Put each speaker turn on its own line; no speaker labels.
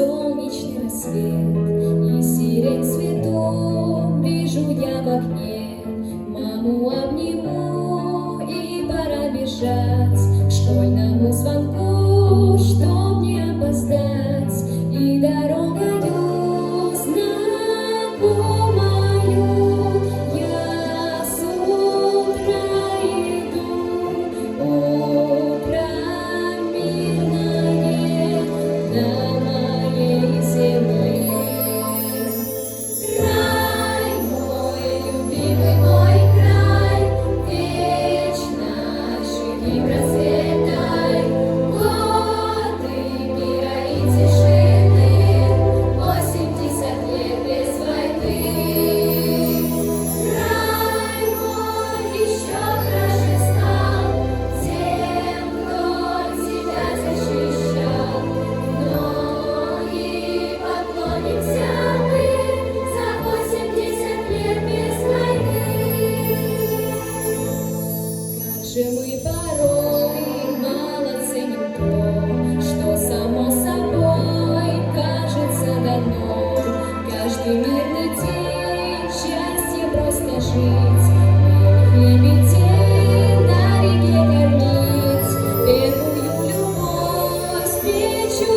солнечный рассвет и сирень цветов вижу я в окне. Маму обниму, и пора бежать к школьному звонку, чтоб не опоздать. И дорогою знакомою я с утра иду. Утро мирное на моей земле. Край мой, любимый мой край, вечно живи, процветай. Годы мира и тишины, 80 лет без войны. Край мой еще краше стал тем, кто тебя защищал. Но и поклонимся мы за 80 лет без войны. Как же мы порой мало ценим то, что само собой кажется дано. Каждый мирный день счастье просто жить, милых лебедей на реке кормить. Первую любовь встречу